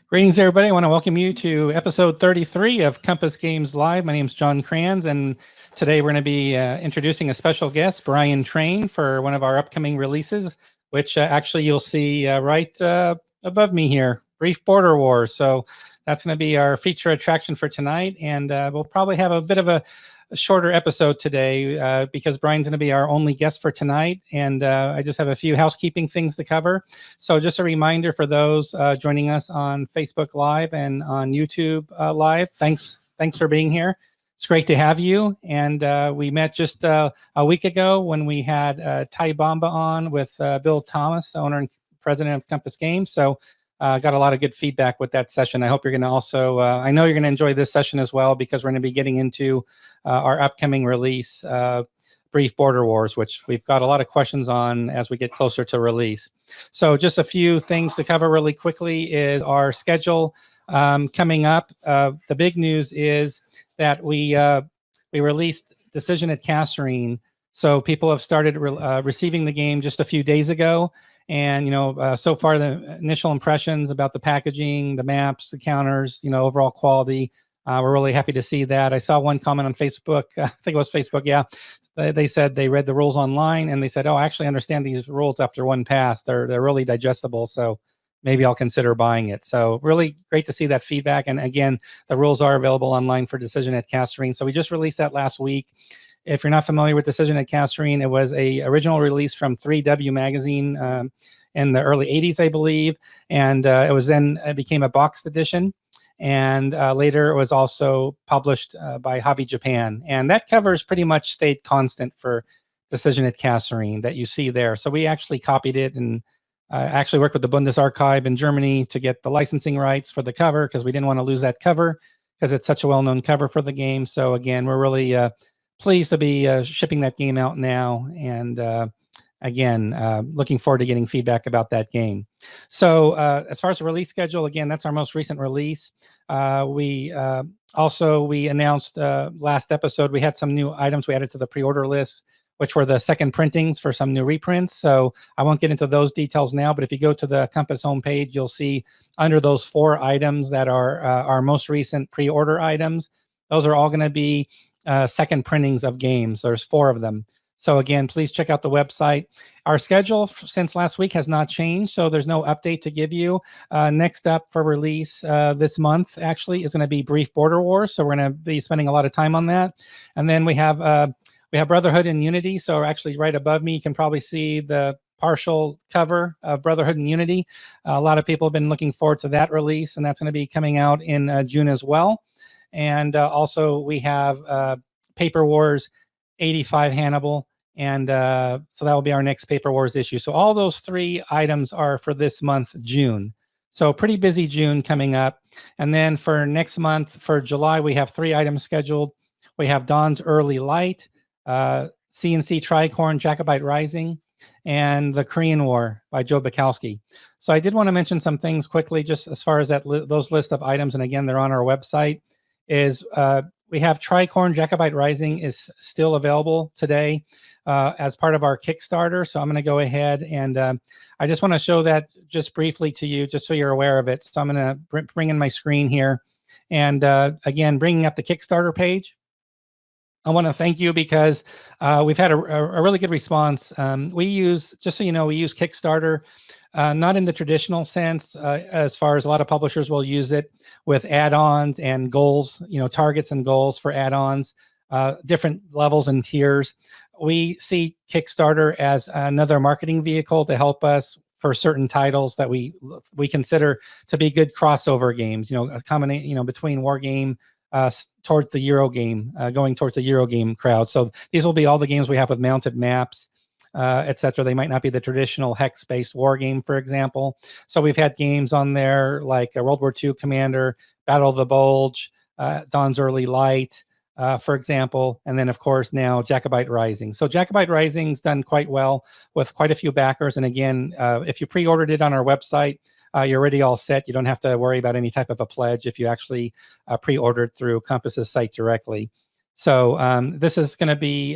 Greetings, everybody. I want to welcome you to episode 33 of Compass Games Live. My name is John Kranz, and today we're going to be introducing a special guest, Brian Train, for one of our upcoming releases, which actually you'll see right above me here, Brief Border Wars. So that's going to be our feature attraction for tonight, and we'll probably have a bit of a shorter episode today because Brian's going to be our only guest for tonight, and I just have a few housekeeping things to cover. So just a reminder for those joining us on Facebook Live and on YouTube Live, thanks for being here. It's great to have you. And we met just a week ago when we had Ty Bomba on with Bill Thomas, owner and president of Compass Games. So got a lot of good feedback with that session. I hope you're going to also, I know you're going to enjoy this session as well, because we're going to be getting into our upcoming release, Brief Border Wars, which we've got a lot of questions on as we get closer to release. So just a few things to cover really quickly is our schedule coming up. The big news is that we released Decision at Kasserine. So people have started receiving the game just a few days ago. And, you know, so far the initial impressions about the packaging, the maps, the counters, you know, overall quality, we're really happy to see that. I saw one comment on Facebook, I think it was Facebook, yeah. They said they read the rules online and they said, oh, I actually understand these rules after one pass. They're really digestible, so maybe I'll consider buying it. So really great to see that feedback. And again, the rules are available online for Decision at Kasserine. So we just released that last week. If you're not familiar with Decision at Kasserine, it was a original release from 3W magazine in the early 80s, I believe. And it became a boxed edition. And later it was also published by Hobby Japan. And that cover has pretty much stayed constant for Decision at Kasserine that you see there. So we actually copied it and actually worked with the Bundesarchiv in Germany to get the licensing rights for the cover, because we didn't want to lose that cover because it's such a well-known cover for the game. So again, we're really pleased to be shipping that game out now, and again, looking forward to getting feedback about that game. So as far as the release schedule, again, that's our most recent release. We announced last episode we had some new items we added to the pre-order list, which were the second printings for some new reprints. So I won't get into those details now, but if you go to the Compass homepage, you'll see under those 4 items that are our most recent pre-order items, those are all going to be second printings of games. There's 4 of them. So again, please check out the website. Our schedule since last week has not changed, so there's no update to give you. Next up for release this month actually is going to be Brief Border Wars. So we're going to be spending a lot of time on that. And then we have Brotherhood and Unity. So actually right above me, you can probably see the partial cover of Brotherhood and Unity. A lot of people have been looking forward to that release, and that's going to be coming out in June as well. And also we have Paper Wars 85 Hannibal, and so that will be our next Paper Wars issue. So all those 3 items are for this month, June. So pretty busy June coming up. And then for next month, for July, we have 3 items scheduled. We have Dawn's Early Light, CNC Tricorne Jacobite Rising, and The Korean War by Joe Bukowski. So I did want to mention some things quickly, just as far as those list of items, and again, they're on our website, is we have Tricorne Jacobite Rising is still available today as part of our Kickstarter. So I'm going to go ahead and I just want to show that just briefly to you, just so you're aware of it. So I'm going to bring in my screen here. And again, bringing up the Kickstarter page. I want to thank you because we've had a really good response. We use, just so you know, we use Kickstarter, not in the traditional sense, as far as a lot of publishers will use it with add-ons and goals, you know, targets and goals for add-ons, different levels and tiers. We see Kickstarter as another marketing vehicle to help us for certain titles that we consider to be good crossover games, you know, a combination, you know, between war game, towards the Euro game, going towards the Euro game crowd. So these will be all the games we have with mounted maps, etc. They might not be the traditional hex-based war game, for example. So we've had games on there like World War II Commander, Battle of the Bulge, Dawn's Early Light, for example, and then of course now Jacobite Rising. So Jacobite Rising's done quite well with quite a few backers. And again, if you pre-ordered it on our website, you're already all set. You don't have to worry about any type of a pledge if you actually pre-ordered through Compass's site directly. So this is going to be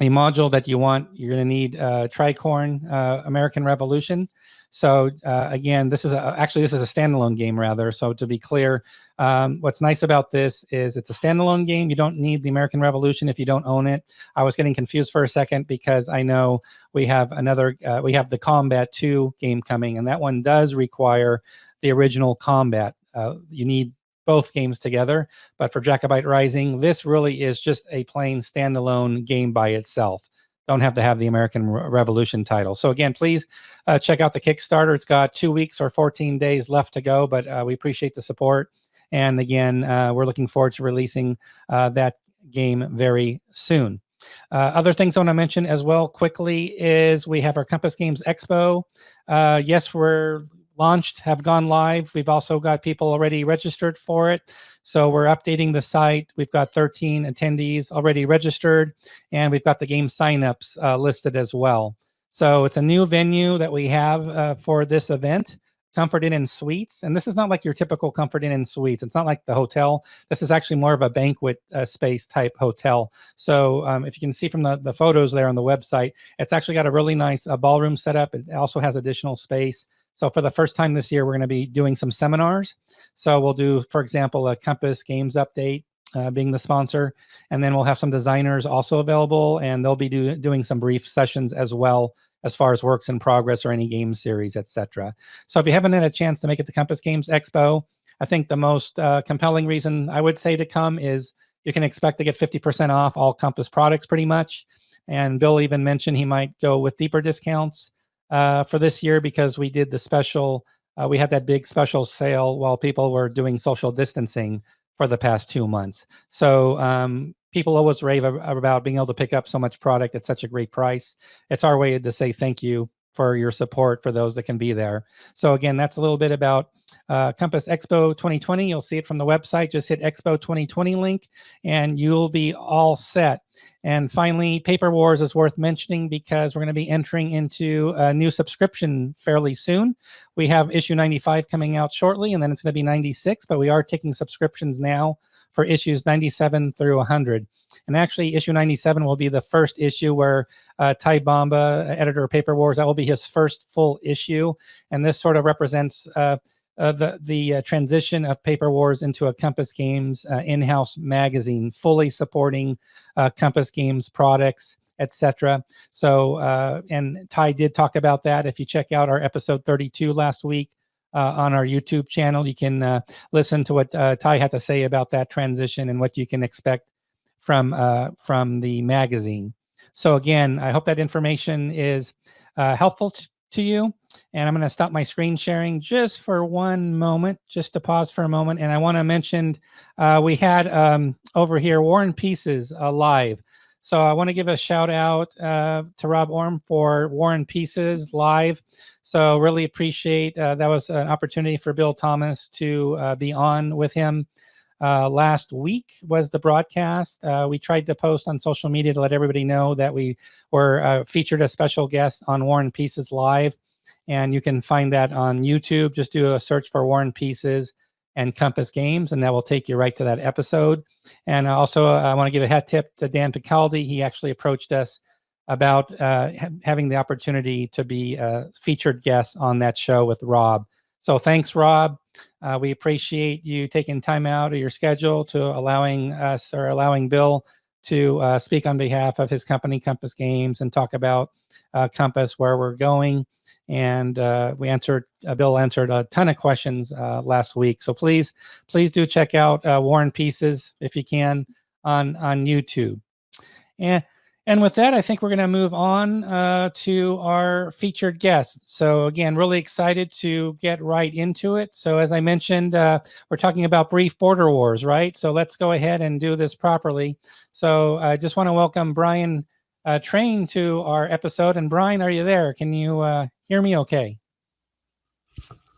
a module that you want, you're going to need TRICORNE American Revolution. So again, this is actually this is a standalone game rather. So to be clear, what's nice about this is it's a standalone game. You don't need the American Revolution if you don't own it. I was getting confused for a second because I know we have another, we have the Combat 2 game coming, and that one does require the original Combat. You need both games together, but for Jacobite Rising, this really is just a plain standalone game by itself. Don't have to have the American Revolution title. So again, please check out the Kickstarter. It's got 2 weeks or 14 days left to go, but we appreciate the support. And again, we're looking forward to releasing that game very soon. Other things I want to mention as well quickly is we have our Compass Games Expo. Yes, we're launched, have gone live. We've also got people already registered for it. So we're updating the site. We've got 13 attendees already registered, and we've got the game signups listed as well. So it's a new venue that we have for this event, Comfort Inn and Suites. And this is not like your typical Comfort Inn and Suites. It's not like the hotel. This is actually more of a banquet space type hotel. So if you can see from the photos there on the website, it's actually got a really nice ballroom setup. It also has additional space. So for the first time this year, we're going to be doing some seminars. So we'll do, for example, a Compass Games update being the sponsor. And then we'll have some designers also available, and they'll be doing some brief sessions as well as far as works in progress or any game series, etc. So if you haven't had a chance to make it to Compass Games Expo, I think the most compelling reason I would say to come is you can expect to get 50% off all Compass products pretty much. And Bill even mentioned he might go with deeper discounts for this year because we did the special, we had that big special sale while people were doing social distancing for the past 2 months. So people always rave about being able to pick up so much product at such a great price. It's our way to say thank you for your support for those that can be there. So again, that's a little bit about Compass Expo 2020. You'll see it from the website. Just hit Expo 2020 link and you'll be all set. And finally, Paper Wars is worth mentioning because we're going to be entering into a new subscription fairly soon. We have issue 95 coming out shortly, and then it's going to be 96, but we are taking subscriptions now for issues 97 through 100. And actually, issue 97 will be the first issue where Ty Bomba, editor of Paper Wars, that will be his first full issue. And this sort of represents the transition of Paper Wars into a Compass Games in-house magazine, fully supporting Compass Games products, etc. So, and Ty did talk about that. If you check out our episode 32 last week on our YouTube channel, you can listen to what Ty had to say about that transition and what you can expect from the magazine. So again, I hope that information is helpful to you. And I'm going to stop my screen sharing just for one moment, just to pause for a moment. And I want to mention we had over here War and Pieces live. So I want to give a shout out to Rob Orm for War and Pieces live. So really appreciate that was an opportunity for Bill Thomas to be on with him. Last week was the broadcast. We tried to post on social media to let everybody know that we were featured as special guests on War and Pieces live. And you can find that on YouTube. Just do a search for War and Pieces and Compass Games, and that will take you right to that episode. And also, I want to give a hat tip to Dan Picaldi. He actually approached us about having the opportunity to be a featured guest on that show with Rob. So thanks, Rob. We appreciate you taking time out of your schedule to allowing us or allowing Bill to speak on behalf of his company, Compass Games, and talk about Compass, where we're going. And Bill answered a ton of questions last week. So please do check out War and Pieces if you can on YouTube. And with that, I think we're going to move on to our featured guest. So again, really excited to get right into it. So as I mentioned, we're talking about brief border wars, right? So let's go ahead and do this properly. So I just want to welcome Brian Train to our episode. And Brian, are you there? Can you hear me okay?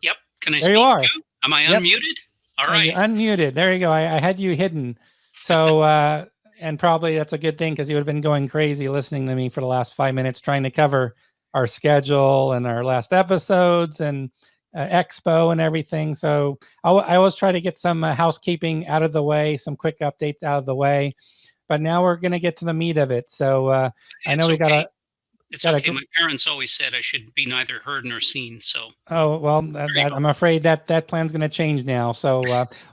Yep. Can I speak? There you are. Too? Am I unmuted? All right. You're unmuted. There you go. I had you hidden. So and probably that's a good thing because you would have been going crazy listening to me for the last 5 minutes trying to cover our schedule and our last episodes and Expo and everything. So I always try to get some housekeeping out of the way, some quick updates out of the way. but now we're going to get to the meat of it. So I know we got to. It's okay. My parents always said I should be neither heard nor seen. So. Oh, well, I'm afraid that plan's going to change now. So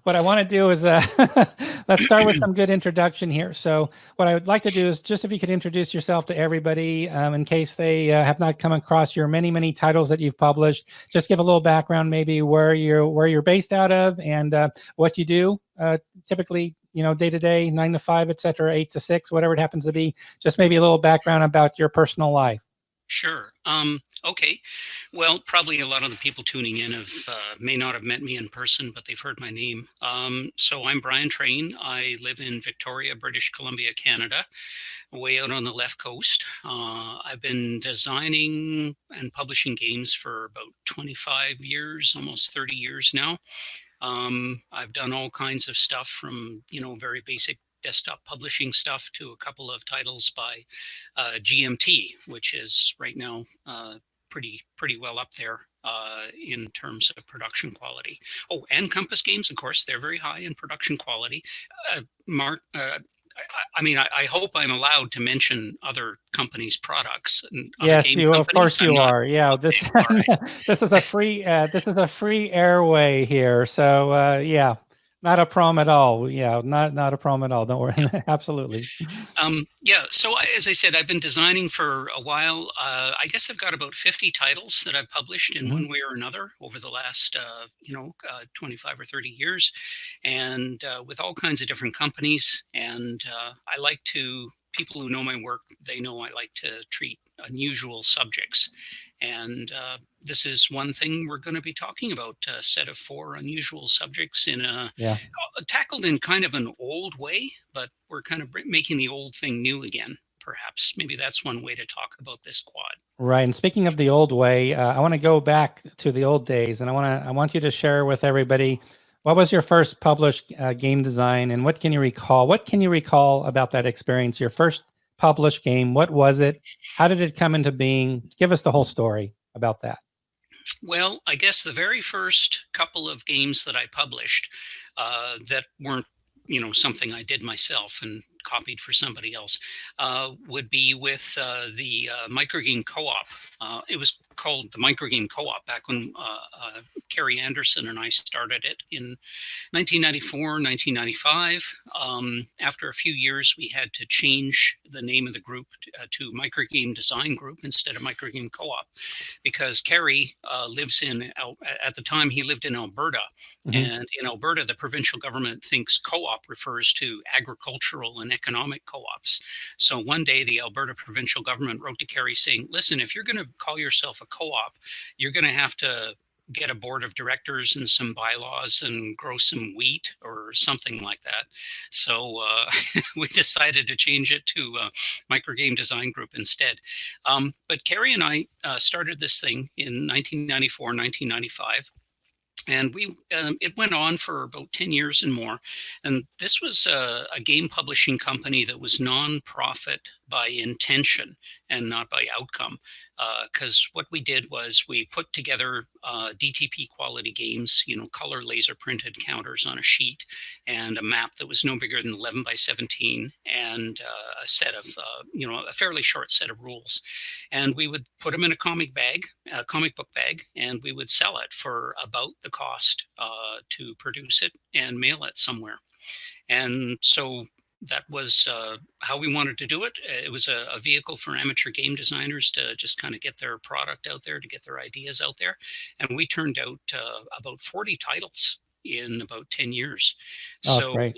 what I want to do is let's start with some good introduction here. So what I would like to do is just if you could introduce yourself to everybody in case they have not come across your many, many titles that you've published. Just give a little background, maybe where you're based out of and what you do typically, day to day, 9 to 5, et cetera, 8 to 6, whatever it happens to be. Just maybe a little background about your personal life. Sure. Okay. Well, probably a lot of the people tuning in may not have met me in person, but they've heard my name. So I'm Brian Train. I live in Victoria, British Columbia, Canada, way out on the left coast. I've been designing and publishing games for about 25 years, almost 30 years now. I've done all kinds of stuff from, very basic desktop publishing stuff to a couple of titles by GMT, which is right now pretty well up there in terms of production quality. Oh, and Compass Games, of course, they're very high in production quality. Mark, I hope I'm allowed to mention other companies' products. And yes, of course you are. Yeah, this this is a free airway here. So yeah. Not a problem at all. Yeah, not a problem at all. Don't worry. Absolutely. Yeah. So as I said, I've been designing for a while. I guess I've got about 50 titles that I've published in one way or another over the last, 25 or 30 years, and with all kinds of different companies. And people who know my work, they know I like to treat unusual subjects. And this is one thing we're going to be talking about, a set of 4 unusual subjects tackled in kind of an old way, but we're kind of making the old thing new again, perhaps. Maybe that's one way to talk about this quad. Right. And speaking of the old way, I want to go back to the old days, and I want you to share with everybody, what was your first published game design, and what can you recall? What can you recall about that experience? Your first published game, what was it? How did it come into being? Give us the whole story about that. Well, I guess the very first couple of games that I published that weren't, something I did myself and copied for somebody else would be with the microgame co-op. It was called the microgame co-op back when Carrie Anderson and I started it in 1994, 1995. After a few years, we had to change the name of the group to Microgame Design Group instead of Microgame Co-op, because Carrie lives at the time he lived in Alberta. And in Alberta, the provincial government thinks co-op refers to agricultural and economic co-ops. So one day the Alberta provincial government wrote to Carrie saying, listen, if you're going to call yourself a co-op, you're going to have to get a board of directors and some bylaws and grow some wheat or something like that. So we decided to change it to Microgame Design Group instead. But Carrie and I started this thing in 1994, 1995. And it went on for about 10 years and more. And this was a game publishing company that was nonprofit by intention and not by outcome. Because what we did was we put together DTP quality games, color laser printed counters on a sheet, and a map that was no bigger than 11 by 17, and a set of, a fairly short set of rules. And we would put them in a comic book bag, and we would sell it for about the cost to produce it and mail it somewhere. And so that was how we wanted to do it. It was a vehicle for amateur game designers to just kind of get their product out there, to get their ideas out there. And we turned out about 40 titles in about 10 years. Oh, so great.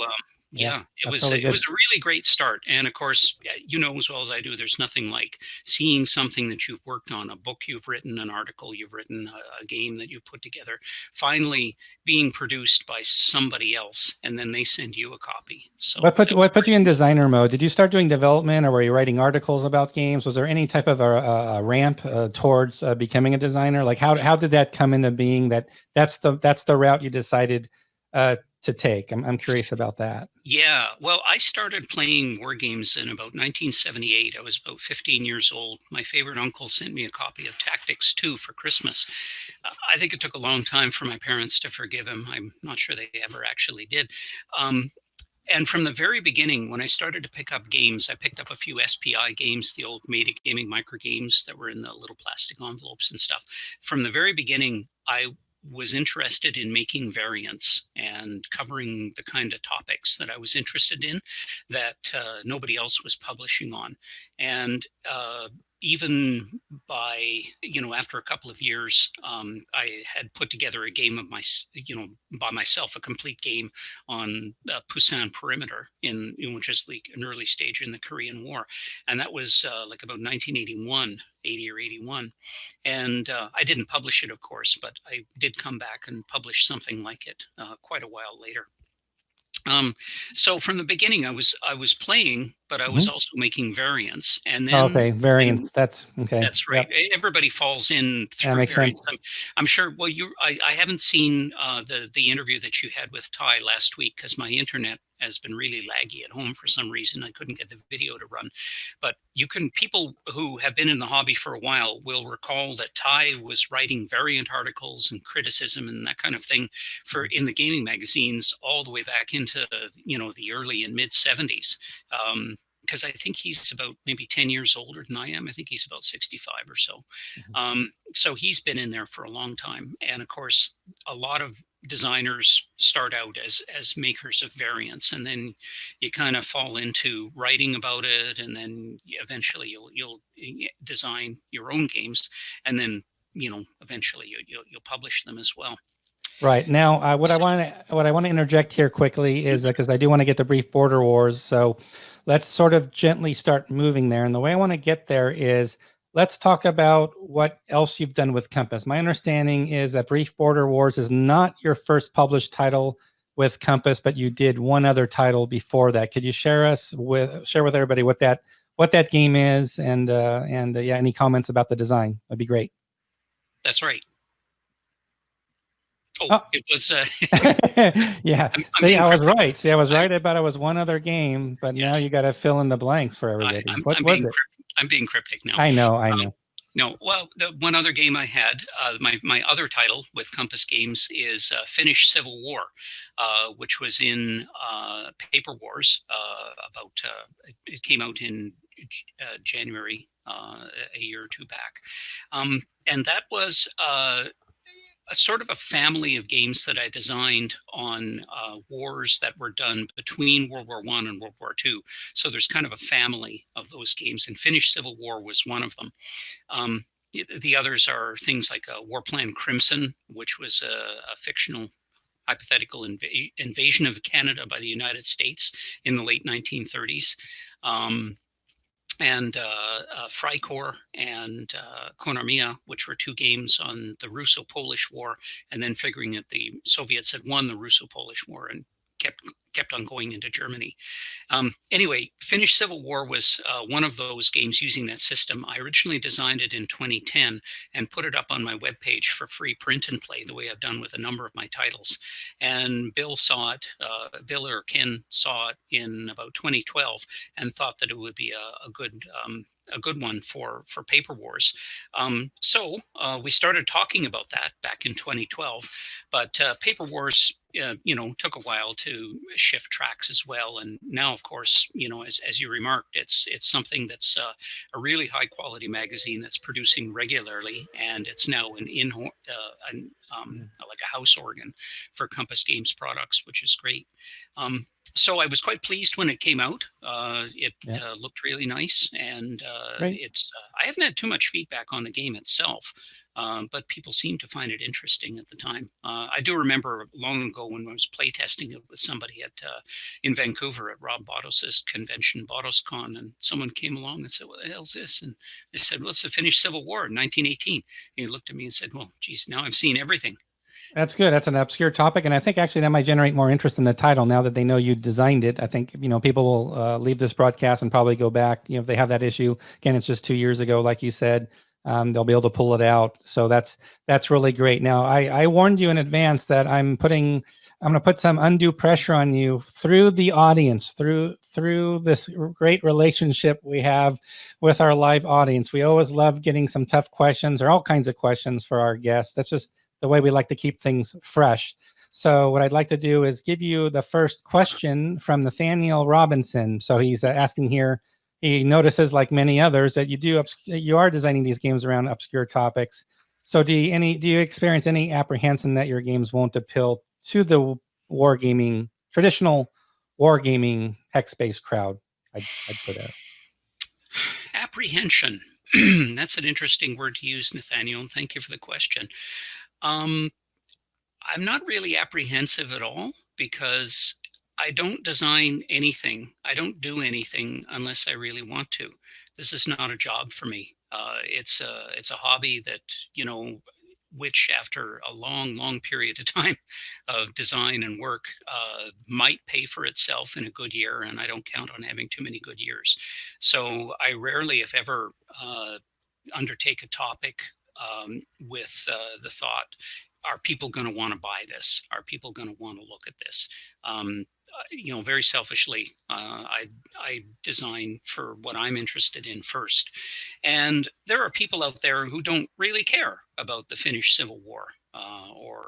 It was a really great start. And of course, as well as I do, there's nothing like seeing something that you've worked on, a book you've written, an article you've written, a game that you've put together, finally being produced by somebody else, and then they send you a copy. So what put you in designer mode? Did you start doing development, or were you writing articles about games? Was there any type of a ramp towards becoming a designer? Like how did that come into being? That's the route you decided to take. I'm curious about that. Yeah, well, I started playing war games in about 1978. I was about 15 years old. My favorite uncle sent me a copy of Tactics 2 for Christmas. I think it took a long time for my parents to forgive him. I'm not sure they ever actually did. And from the very beginning, when I started to pick up games, I picked up a few SPI games, the old Meta Gaming micro games that were in the little plastic envelopes and stuff. From the very beginning, I was interested in making variants and covering the kind of topics that I was interested in that nobody else was publishing on. And even by, after a couple of years, I had put together a game of by myself, a complete game on Busan Perimeter, which is like an early stage in the Korean War. And that was like about 1981, 80 or 81. And I didn't publish it, of course, but I did come back and publish something like it quite a while later. So from the beginning, I was playing, but I was also making variants. And then variants. That's okay. That's right. Yep. Everybody falls in through variants. I'm sure. Well, I haven't seen the interview that you had with Ty last week because my internet has been really laggy at home for some reason. I couldn't get the video to run. But people who have been in the hobby for a while will recall that Ty was writing variant articles and criticism and that kind of thing in the gaming magazines all the way back into the early and mid 70s. Because I think he's about maybe 10 years older than I am. I think he's about 65 or so. So he's been in there for a long time. And of course, a lot of designers start out as makers of variants, and then you kind of fall into writing about it, and then eventually you'll design your own games, and then eventually you'll publish them as well. Right. Now, what I want to interject here quickly is because I do want to get to Brief Border Wars. So let's sort of gently start moving there. And the way I want to get there is let's talk about what else you've done with Compass. My understanding is that Brief Border Wars is not your first published title with Compass, but you did one other title before that. Could you share with everybody what that game is, and any comments about the design? That'd be great. That's right. Oh, it was. Yeah. I was right. See, I was right about it was one other game, but yes. Now you got to fill in the blanks for everybody. What was it? I'm being cryptic now. I know. No, well, the one other game I had, my other title with Compass Games is Finnish Civil War, which was in Paper Wars. It came out in January, a year or two back, and that was a sort of a family of games that I designed on wars that were done between World War I and World War II. So there's kind of a family of those games, and Finnish Civil War was one of them. The others are things like Warplan Crimson, which was a fictional hypothetical invasion of Canada by the United States in the late 1930s. And Freikorps and Konarmia, which were two games on the Russo-Polish War, and then figuring that the Soviets had won the Russo-Polish War and kept on going into Germany. Anyway, Finnish Civil War was one of those games using that system. I originally designed it in 2010 and put it up on my webpage for free print and play, the way I've done with a number of my titles. And Bill saw it, Bill or Ken saw it in about 2012 and thought that it would be a good one for Paper Wars. So we started talking about that back in 2012, but Paper Wars took a while to shift tracks as well. And now, of course, as you remarked, it's something that's a really high quality magazine that's producing regularly, and it's now like a house organ for Compass Games products, which is great. So I was quite pleased when it came out. It looked really nice, and I haven't had too much feedback on the game itself, but people seemed to find it interesting at the time. I do remember long ago when I was playtesting it with somebody in Vancouver at Rob Bottos' convention, BottosCon, and someone came along and said, "What the hell's this?" And I said, "Well, it's the Finnish Civil War in 1918." And he looked at me and said, "Well, geez, now I've seen everything." That's good. That's an obscure topic, and I think actually that might generate more interest in the title now that they know you designed it. I think people will leave this broadcast and probably go back. If they have that issue again, it's just 2 years ago, like you said. They'll be able to pull it out. So that's really great. Now, I warned you in advance that I'm going to put some undue pressure on you through the audience, through this great relationship we have with our live audience. We always love getting some tough questions or all kinds of questions for our guests. That's just the way we like to keep things fresh. So what I'd like to do is give you the first question from Nathaniel Robinson. So he's asking here, he notices, like many others, that you are designing these games around obscure topics. So do you experience any apprehension that your games won't appeal to the traditional wargaming hex-based crowd? I'd put out. Apprehension. That's an interesting word to use, Nathaniel, and thank you for the question. I'm not really apprehensive at all because I don't design anything. I don't do anything unless I really want to. This is not a job for me. It's a hobby that, which after a long period of time of design and work might pay for itself in a good year, and I don't count on having too many good years. So I rarely, if ever, undertake a topic with the thought, are people going to want to buy this? Are people going to want to look at this? Very selfishly, I design for what I'm interested in first. And there are people out there who don't really care about the Finnish Civil War or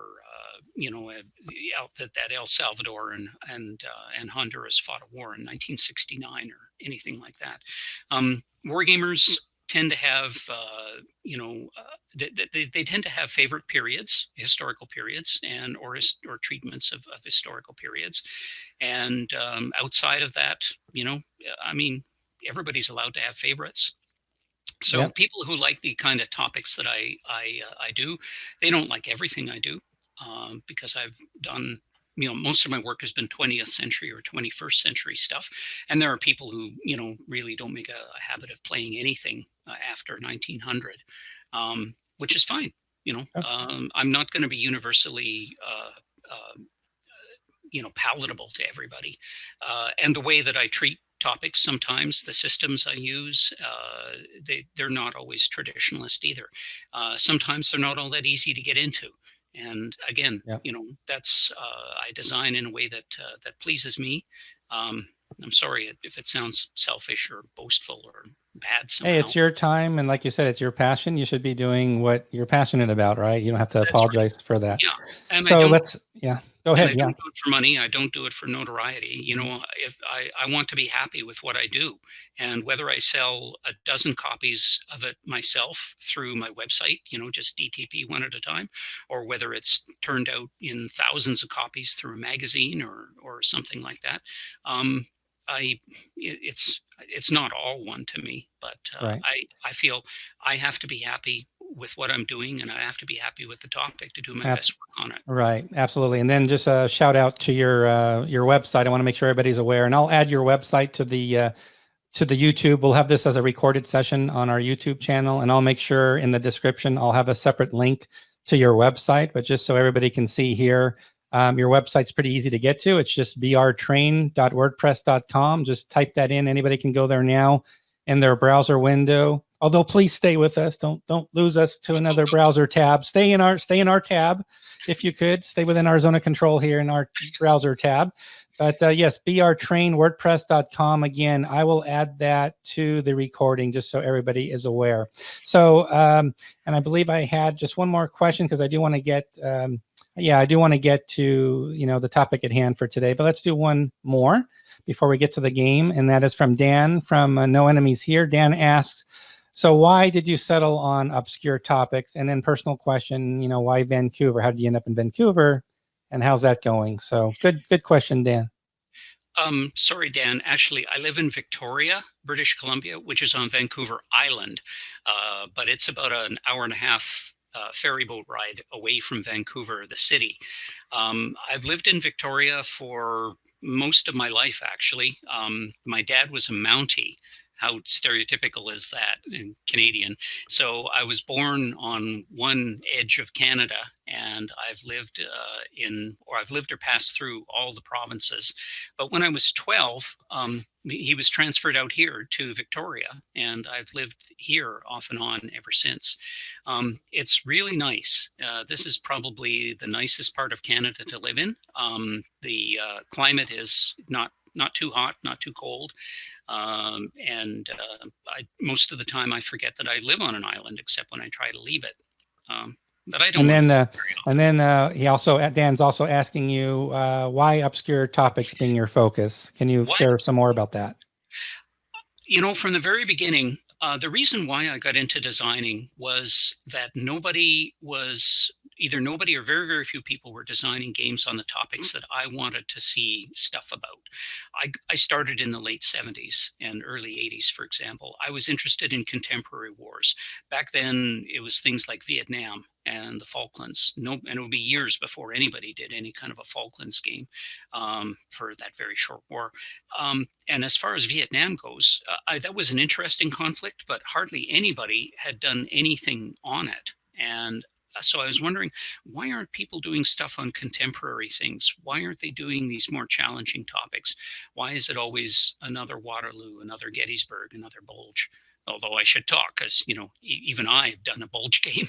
that El Salvador and Honduras fought a war in 1969 or anything like that. Wargamers tend to have, they tend to have favorite periods, historical periods, or treatments of historical periods. And outside of that, everybody's allowed to have favorites. So Yep. People who like the kind of topics that I do, they don't like everything I do because I've done, most of my work has been 20th century or 21st century stuff. And there are people who, really don't make a habit of playing anything after 1900, which is fine. I'm not going to be universally, palatable to everybody. And the way that I treat topics, sometimes the systems I use, they're not always traditionalist either. Sometimes they're not all that easy to get into. And again, Yep. That's I design in a way that that pleases me. I'm sorry if it sounds selfish or boastful or bad somehow. Hey, it's your time, and like you said, it's your passion. You should be doing what you're passionate about, right? You don't have to That's right. apologize for that. Yeah, and So I don't. Go ahead. I Yeah. don't do it for money. I don't do it for notoriety. If I want to be happy with what I do, and whether I sell a dozen copies of it myself through my website, just DTP one at a time, or whether it's turned out in thousands of copies through a magazine or something like that, it's not all one to me. But Right. I feel I have to be happy with what I'm doing, and I have to be happy with the topic to do my best work on it. Right, absolutely. And then just a shout out to your website. I want to make sure everybody's aware, and I'll add your website to the YouTube. We'll have this as a recorded session on our YouTube channel, and I'll make sure in the description I'll have a separate link to your website. But just so everybody can see here, your website's pretty easy to get to. It's just brtrain.wordpress.com. Just type that in. Anybody can go there now in their browser window. Although please stay with us. Don't lose us to another browser tab. Stay in our tab, if you could. Stay within our zone of control here in our browser tab. But yes, brtrainwordpress.com. Again, I will add that to the recording just so everybody is aware. So, and I believe I had just one more question because I do want to get, to the topic at hand for today. But let's do one more before we get to the game, and that is from Dan from No Enemies Here. Dan asks, so why did you settle on obscure topics? And then personal question, why Vancouver? How did you end up in Vancouver? And how's that going? So good question, Dan. Sorry, Dan. Actually, I live in Victoria, British Columbia, which is on Vancouver Island. But it's about an hour and a half ferry boat ride away from Vancouver, the city. I've lived in Victoria for most of my life, actually. My dad was a Mountie. How stereotypical is that in Canadian? So I was born on one edge of Canada, and I've lived or passed through all the provinces. But when I was 12, he was transferred out here to Victoria, and I've lived here off and on ever since. It's really nice. This is probably the nicest part of Canada to live in. The climate is not too hot, not too cold. Most of the time I forget that I live on an island, except when I try to leave it. but I don't. And then Dan's also asking you why obscure topics being your focus. Can you share some more about that? You know, from the very beginning, the reason why I got into designing was that nobody or very, very few people were designing games on the topics that I wanted to see stuff about. I started in the late 70s and early 80s, for example. I was interested in contemporary wars. Back then, it was things like Vietnam and the Falklands. And it would be years before anybody did any kind of a Falklands game for that very short war. And as far as Vietnam goes, that was an interesting conflict, but hardly anybody had done anything on it. And so I was wondering, why aren't people doing stuff on contemporary things? Why aren't they doing these more challenging topics? Why is it always another Waterloo, another Gettysburg, another Bulge? Although I should talk, because, you know, even I've done a Bulge game.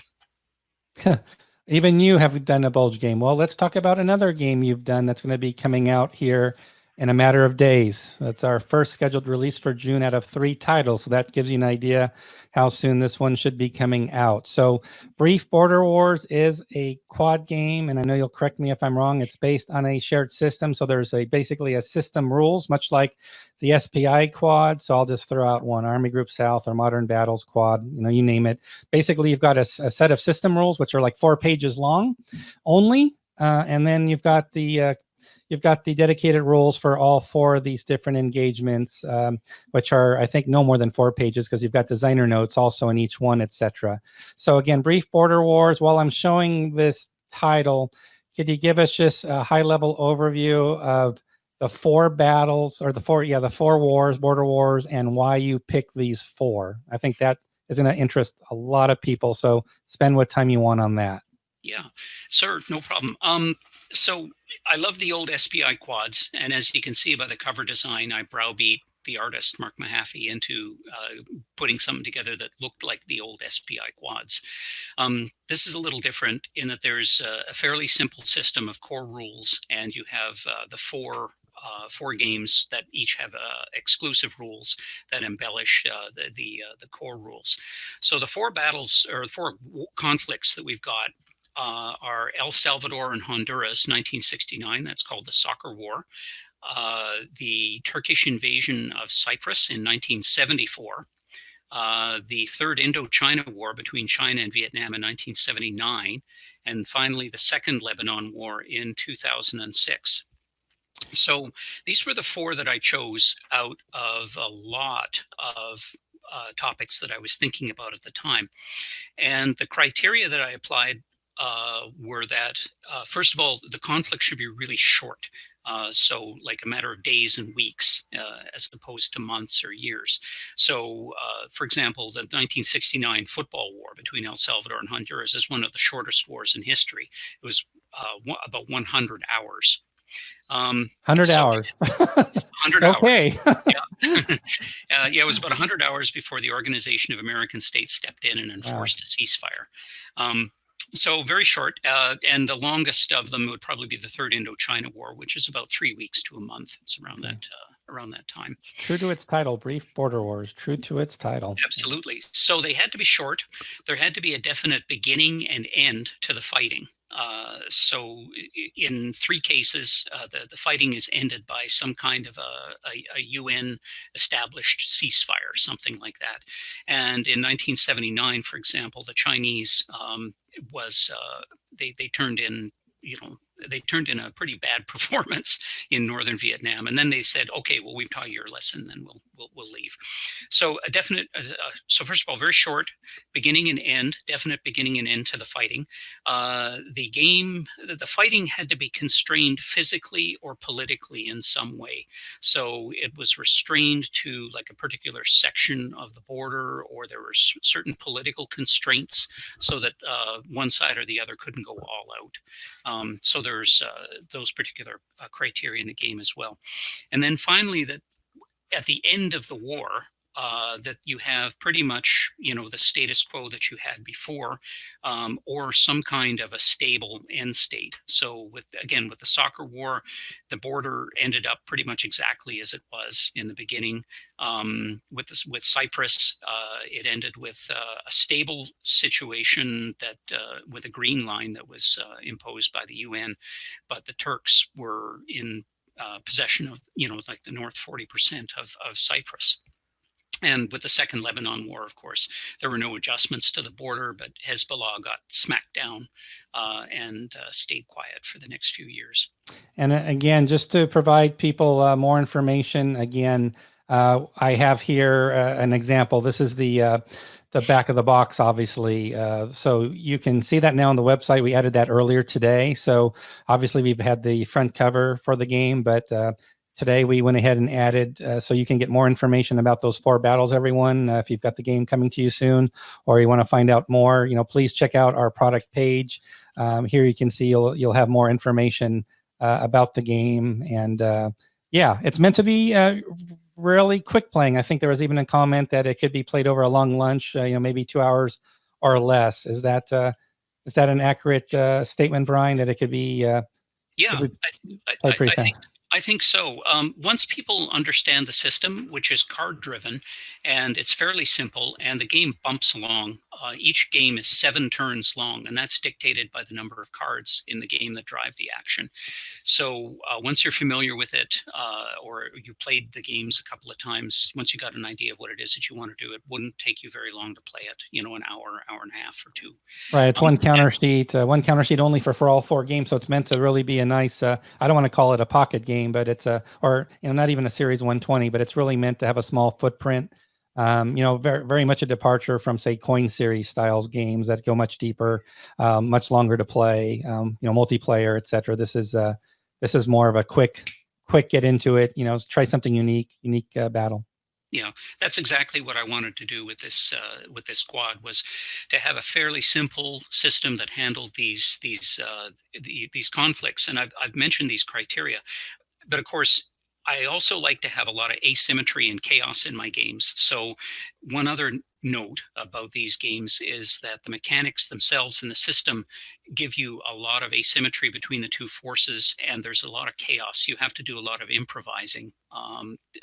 Even you have done a Bulge game. Well, let's talk about another game you've done that's going to be coming out here in a matter of days. That's our first scheduled release for June out of 3 titles. So that gives you an idea how soon this one should be coming out. So Brief Border Wars is a quad game, and I know you'll correct me if I'm wrong. It's based on a shared system. So there's basically a system rules, much like the SPI quad. So I'll just throw out one: Army Group South or Modern Battles quad, you know, you name it. Basically, you've got a set of system rules, which are like 4 pages long only. And then you've got the dedicated rules for all 4 of these different engagements, which are, I think, no more than 4 pages, because you've got designer notes also in each one, etc. So again, Brief Border Wars. While I'm showing this title, could you give us just a high-level overview of the 4 battles, or the 4 wars, border wars, and why you picked these 4? I think that is going to interest a lot of people. So spend what time you want on that. Yeah, sir, no problem. So I love the old SPI quads, and as you can see by the cover design, I browbeat the artist Mark Mahaffey into putting something together that looked like the old SPI quads. This is a little different in that there's a fairly simple system of core rules, and you have the 4 games that each have exclusive rules that embellish the core rules. So the 4 battles, or 4 conflicts that we've got, are El Salvador and Honduras, 1969. That's called the Soccer War. The Turkish invasion of Cyprus in 1974. The Third Indochina War between China and Vietnam in 1979. And finally, the Second Lebanon War in 2006. So these were the 4 that I chose out of a lot of topics that I was thinking about at the time. And the criteria that I applied were that, first of all, the conflict should be really short. So like a matter of days and weeks, as opposed to months or years. So, for example, the 1969 football war between El Salvador and Honduras is one of the shortest wars in history. It was about 100 hours. 100 hours. 100 okay. hours. Yeah. Yeah, it was about 100 hours before the Organization of American States stepped in and enforced a ceasefire. So very short, and the longest of them would probably be the Third Indochina War, which is about 3 weeks to a month. It's around that time. True to its title, Brief Border Wars. True to its title. Absolutely. So they had to be short. There had to be a definite beginning and end to the fighting. So in 3 cases, the fighting is ended by some kind of a UN established ceasefire, something like that. And in 1979, for example, the Chinese they turned in, they turned in a pretty bad performance in northern Vietnam, and then they said, "Okay, well, we've taught you your lesson, then we'll leave." So a definite. So first of all, very short, beginning and end, definite beginning and end to the fighting. The fighting had to be constrained physically or politically in some way. So it was restrained to like a particular section of the border, or there were certain political constraints, so that one side or the other couldn't go all out. So there's those particular criteria in the game as well. And then finally, that at the end of the war, that you have pretty much, the status quo that you had before, or some kind of a stable end state. So with the soccer war, the border ended up pretty much exactly as it was in the beginning. With Cyprus, it ended with a stable situation that with a green line that was imposed by the UN, but the Turks were in possession of, like the north 40% of Cyprus. And with the Second Lebanon War, of course, there were no adjustments to the border, but Hezbollah got smacked down and stayed quiet for the next few years. And again, just to provide people more information, again, I have here an example. This is the back of the box, obviously. So you can see that now on the website. We added that earlier today. So obviously we've had the front cover for the game, but today we went ahead and added so you can get more information about those 4 battles, everyone. If you've got the game coming to you soon, or you want to find out more, please check out our product page. Here you can see you'll have more information about the game. And yeah, it's meant to be really quick playing. I think there was even a comment that it could be played over a long lunch, maybe 2 hours or less. Is that an accurate statement, Brian, that it could be yeah, played pretty fast? I think so. Once people understand the system, which is card driven, and it's fairly simple, and the game bumps along. Each game is 7 turns long, and that's dictated by the number of cards in the game that drive the action. So once you're familiar with it, or you played the games a couple of times, once you got an idea of what it is that you want to do, it wouldn't take you very long to play it, an hour and a half or 2. Right. It's one counter sheet only for all 4 games. So it's meant to really be a nice, I don't want to call it a pocket game, but it's not even a series 120, but it's really meant to have a small footprint. Very, very much a departure from, say, coin series styles games that go much deeper, much longer to play, multiplayer, etc. This is more of a quick get into it, try something unique battle. Yeah, that's exactly what I wanted to do with this quad, was to have a fairly simple system that handled these conflicts. And I've mentioned these criteria, but of course, I also like to have a lot of asymmetry and chaos in my games. So one other note about these games is that the mechanics themselves in the system give you a lot of asymmetry between the 2 forces, and there's a lot of chaos. You have to do a lot of improvising.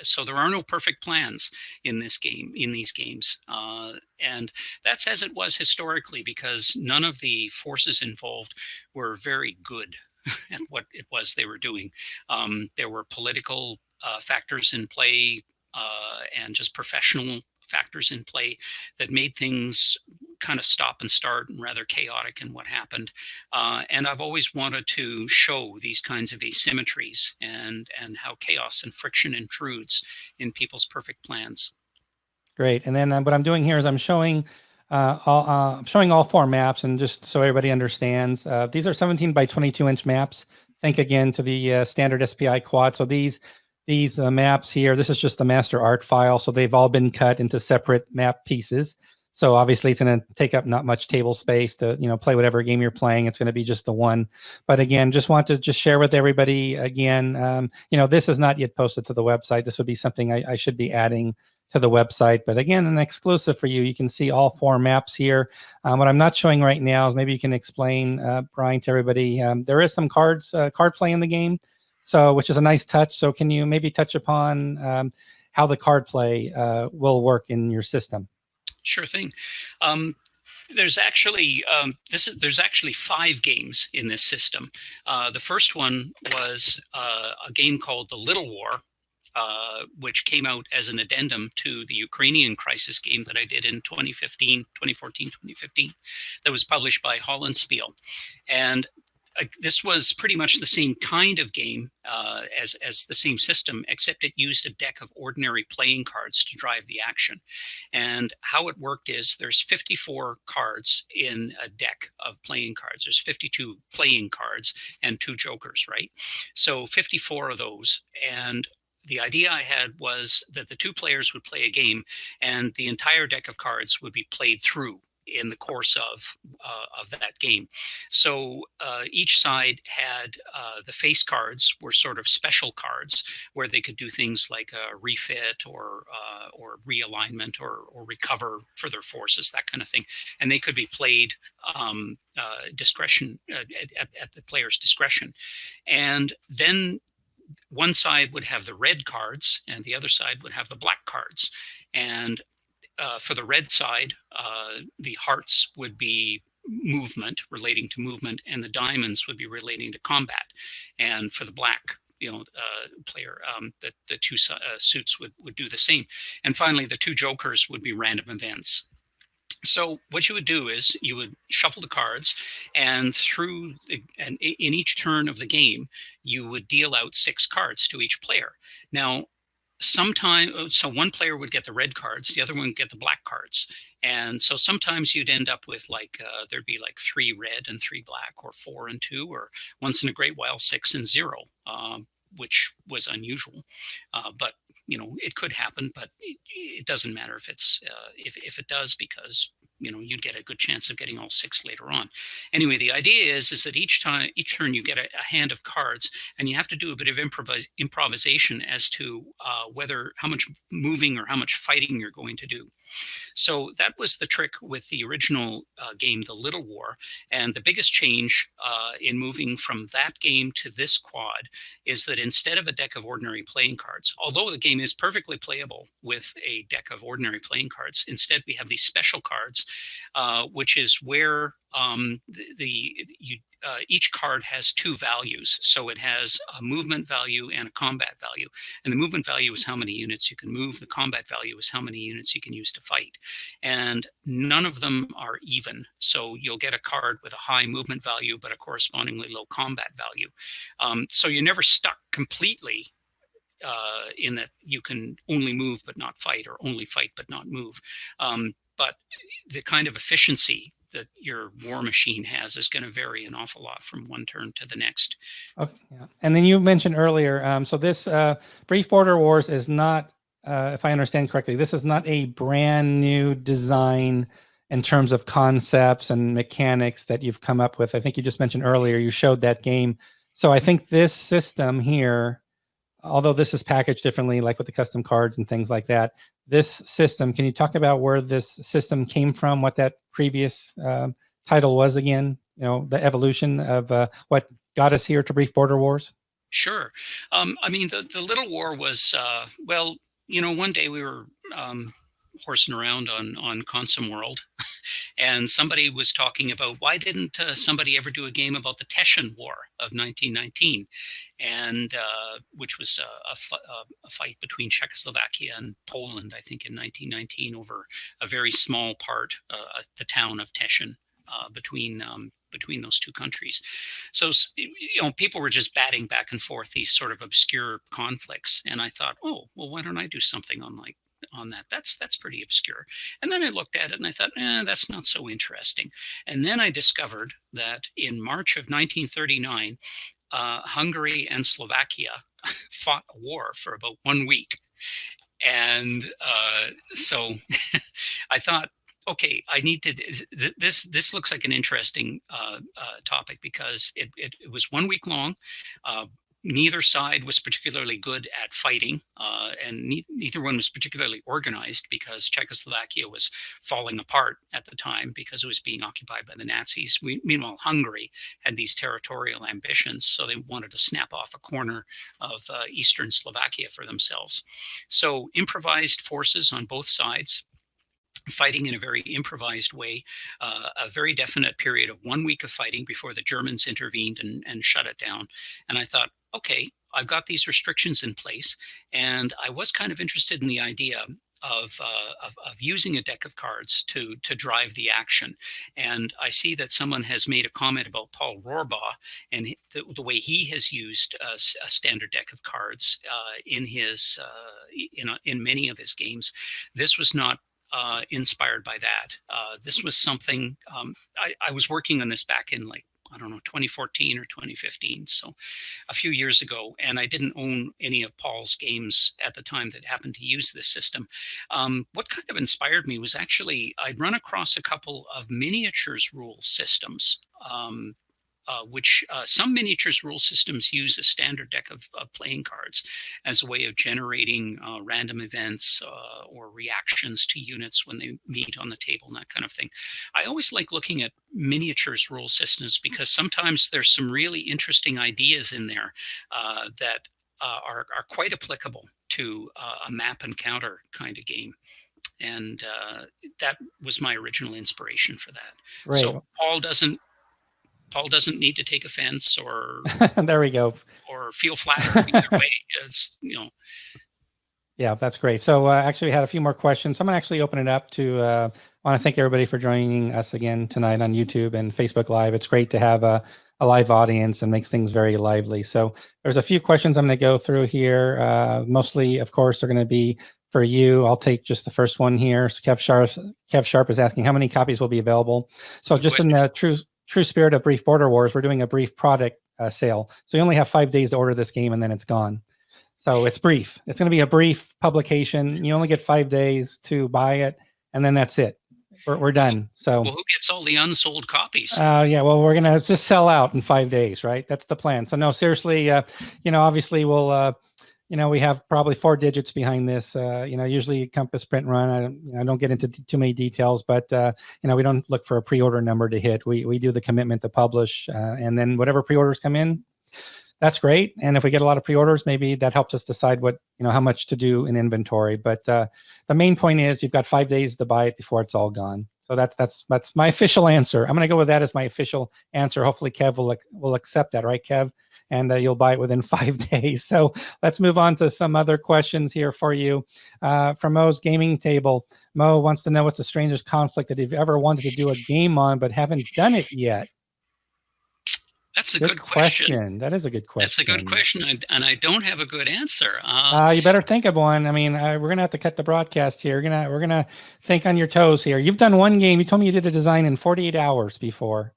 So there are no perfect plans in these games. And that's as it was historically, because none of the forces involved were very good at what it was they were doing. There were political factors in play, and just professional factors in play that made things kind of stop and start and rather chaotic in what happened. And I've always wanted to show these kinds of asymmetries and how chaos and friction intrudes in people's perfect plans. Great. And then what I'm doing here is I'm showing all 4 maps, and just so everybody understands, these are 17 by 22 inch maps. Think again to the standard SPI quad. So these maps here, this is just the master art file. So they've all been cut into separate map pieces. So obviously it's going to take up not much table space to, play whatever game you're playing. It's going to be just the one. But again, just want to share with everybody again, this is not yet posted to the website. This would be something I should be adding to the website. But again, an exclusive for you. You can see all 4 maps here. What I'm not showing right now is, maybe you can explain, Brian, to everybody. There is some card play in the game, so which is a nice touch. So can you maybe touch upon how the card play will work in your system? Sure thing. There's actually 5 games in this system. The first one was a game called The Little War, which came out as an addendum to the Ukrainian crisis game that I did in 2014, 2015, that was published by Hollandspiel. And this was pretty much the same kind of game as the same system, except it used a deck of ordinary playing cards to drive the action. And how it worked is, there's 54 cards in a deck of playing cards. There's 52 playing cards and 2 jokers, right? So 54 of those. And the idea I had was that the 2 players would play a game, and the entire deck of cards would be played through in the course of that game. So each side had the face cards were sort of special cards where they could do things like refit or realignment or recover for their forces, that kind of thing, and they could be played discretion at the player's discretion. And then one side would have the red cards and the other side would have the black cards. And for the red side, the hearts would be movement, relating to movement, and the diamonds would be relating to combat. And for the black, player, the two suits would do the same. And finally, the two jokers would be random events. So what you would do is you would shuffle the cards, and in each turn of the game, you would deal out 6 cards to each player. Now, so one player would get the red cards, the other one would get the black cards. And so sometimes you'd end up with there'd be 3 red and 3 black, or 4 and 2, or once in a great while 6 and 0, which was unusual. But it could happen, but it doesn't matter if if it does, because you'd get a good chance of getting all 6 later on. Anyway, the idea is that each turn you get a hand of cards, and you have to do a bit of improvisation as to how much moving or how much fighting you're going to do. So that was the trick with the original game, The Little War. And the biggest change in moving from that game to this quad is that instead of a deck of ordinary playing cards, although the game is perfectly playable with a deck of ordinary playing cards, instead we have these special cards, which is where each card has 2 values. So it has a movement value and a combat value. And the movement value is how many units you can move. The combat value is how many units you can use to fight. And none of them are even. So you'll get a card with a high movement value, but a correspondingly low combat value. So you're never stuck completely in that you can only move but not fight, or only fight but not move. But the kind of efficiency that your war machine has is going to vary an awful lot from one turn to the next. Okay, yeah. And then you mentioned earlier, so this Brief Border Wars is not, if I understand correctly, this is not a brand new design in terms of concepts and mechanics that you've come up with. I think you just mentioned earlier, you showed that game. So I think this system here, although this is packaged differently, like with the custom cards and things like that, this system, can you talk about where this system came from, what that previous title was again, the evolution of what got us here to Brief Border Wars? Sure. I mean, the Little War was, one day we were horsing around on Consum World, and somebody was talking about, why didn't somebody ever do a game about the Teschen War of 1919, and which was a fight between Czechoslovakia and Poland, I think, in 1919 over a very small part, the town of Teschen, between those two countries. So people were just batting back and forth these sort of obscure conflicts, and I thought, oh well, why don't I do something on that? That's pretty obscure. And then I looked at it and I thought, that's not so interesting. And then I discovered that in March of 1939, Hungary and Slovakia fought a war for about 1 week. And so I thought, okay, I need to, this looks like an interesting topic, because it was 1 week long. Neither side was particularly good at fighting, and neither one was particularly organized, because Czechoslovakia was falling apart at the time because it was being occupied by the Nazis. Meanwhile, Hungary had these territorial ambitions, so they wanted to snap off a corner of eastern Slovakia for themselves. So improvised forces on both sides, fighting in a very improvised way, a very definite period of 1 week of fighting before the Germans intervened and shut it down. And I thought, okay, I've got these restrictions in place, and I was kind of interested in the idea of using a deck of cards to drive the action. And I see that someone has made a comment about Paul Rohrbaugh and the way he has used a standard deck of cards in many of his games. This was not inspired by that. This was something, I was working on this back in I don't know, 2014 or 2015. So a few years ago, and I didn't own any of Paul's games at the time that happened to use this system. What kind of inspired me was actually I'd run across a couple of miniatures rule systems. Which some miniatures rule systems use a standard deck of playing cards as a way of generating random events or reactions to units when they meet on the table and that kind of thing. I always like looking at miniatures rule systems because sometimes there's some really interesting ideas in there that are quite applicable to a map and counter kind of game. And that was my original inspiration for that. Right. So Paul doesn't need to take offense or there we go, or feel flattered either way. It's, you know. Yeah, that's great. So actually we had a few more questions. So I'm gonna actually open it up to, I want to thank everybody for joining us again tonight on YouTube and Facebook Live. It's great to have a live audience and makes things very lively. So there's a few questions I'm gonna go through here. Mostly, of course, are gonna be for you. I'll take just the first one here. So Kev Sharp is asking how many copies will be available. So just in the true spirit of Brief Border Wars, we're doing a brief product sale. So you only have 5 days to order this game and then it's gone. So it's brief. It's going to be a brief publication. You only get 5 days to buy it and then that's it. We're done. So well, who gets all the unsold copies? Yeah, well, we're going to just sell out in 5 days, right? That's the plan. So no, seriously, obviously we'll, we have probably 4 digits behind this. Usually Compass Print Run. I don't get into too many details, but we don't look for a pre-order number to hit. We do the commitment to publish, and then whatever pre-orders come in, that's great. And if we get a lot of pre-orders, maybe that helps us decide how much to do in inventory. But the main point is you've got 5 days to buy it before it's all gone. So that's my official answer. I'm going to go with that as my official answer. Hopefully Kev will accept that, right, Kev? And you'll buy it within 5 days. So let's move on to some other questions here for you. From Mo's Gaming Table, Mo wants to know what's the strangest conflict that you've ever wanted to do a game on but haven't done it yet. That's a good question. That is a good question. That's a good question, and I don't have a good answer. You better think of one. I mean, we're gonna have to cut the broadcast here. We're gonna think on your toes here. You've done one game. You told me you did a design in 48 hours before.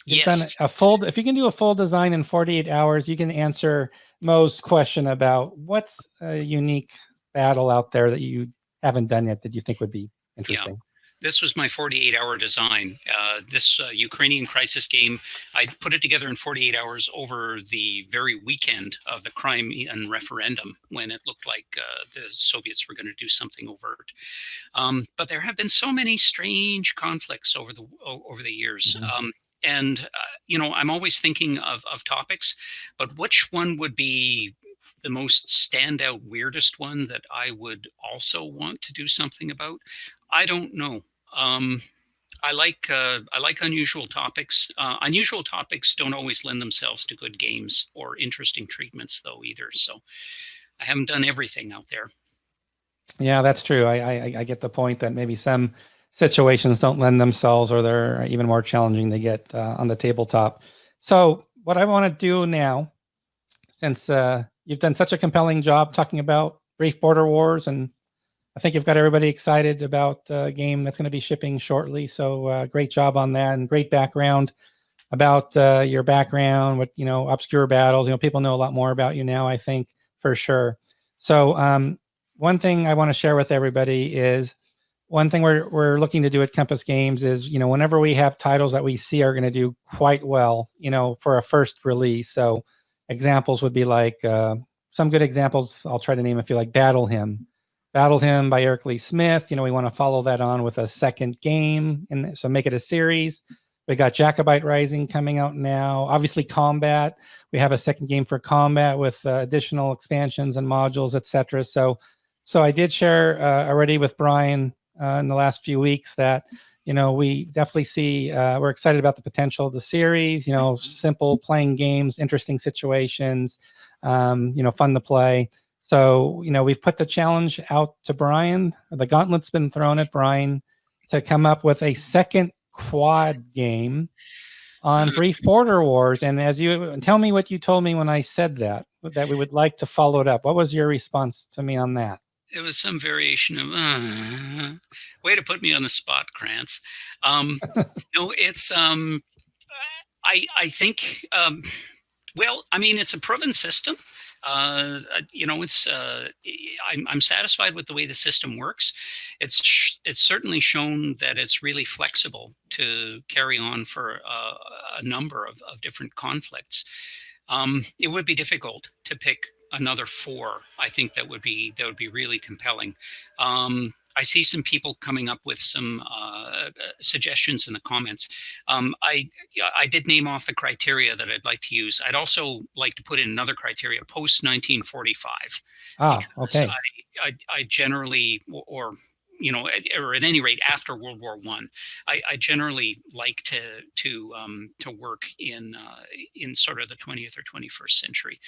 You've done a full. If you can do a full design in 48 hours, you can answer Mo's question about what's a unique battle out there that you haven't done yet that you think would be interesting. Yeah. This was my 48-hour design. This Ukrainian crisis game, I put it together in 48 hours over the very weekend of the Crimean referendum when it looked like the Soviets were going to do something overt. But there have been so many strange conflicts over the years. Mm-hmm. And I'm always thinking of topics, but which one would be the most standout, weirdest one that I would also want to do something about? I don't know. I like unusual topics. Unusual topics don't always lend themselves to good games or interesting treatments, though, either. So I haven't done everything out there. Yeah, that's true. I get the point that maybe some situations don't lend themselves, or they're even more challenging to get on the tabletop. So what I want to do now, since you've done such a compelling job talking about Brief Border Wars, and I think you've got everybody excited about a game that's going to be shipping shortly. So great job on that, and great background about your background, obscure battles. People know a lot more about you now, I think, for sure. So one thing I want to share with everybody is one thing we're looking to do at Compass Games is, whenever we have titles that we see are going to do quite well, for a first release. So examples would be like some good examples. I'll try to name a few, like Battle Hymn by Eric Lee Smith. We want to follow that on with a second game, and so make it a series. We got Jacobite Rising coming out now. Obviously, Combat. We have a second game for Combat with additional expansions and modules, etc. So I did share already with Brian in the last few weeks that we definitely see we're excited about the potential of the series. Simple playing games, interesting situations, fun to play. So, we've put the challenge out to Brian. The gauntlet's been thrown at Brian to come up with a second quad game on Brief Border Wars. And tell me what you told me when I said that we would like to follow it up. What was your response to me on that? It was some variation of, way to put me on the spot, Krantz. No, it's, I think, well, I mean, it's a proven system. You know, I'm satisfied with the way the system works. It's certainly shown that it's really flexible to carry on for a number of different conflicts. It would be difficult to pick another four. I think that would be really compelling. I see some people coming up with some suggestions in the comments. I did name off the criteria that I'd like to use. I'd also like to put in another criteria post 1945, because Okay. I generally, or you know, or at any rate after World War One, I generally like to work in sort of the 20th or 21st century.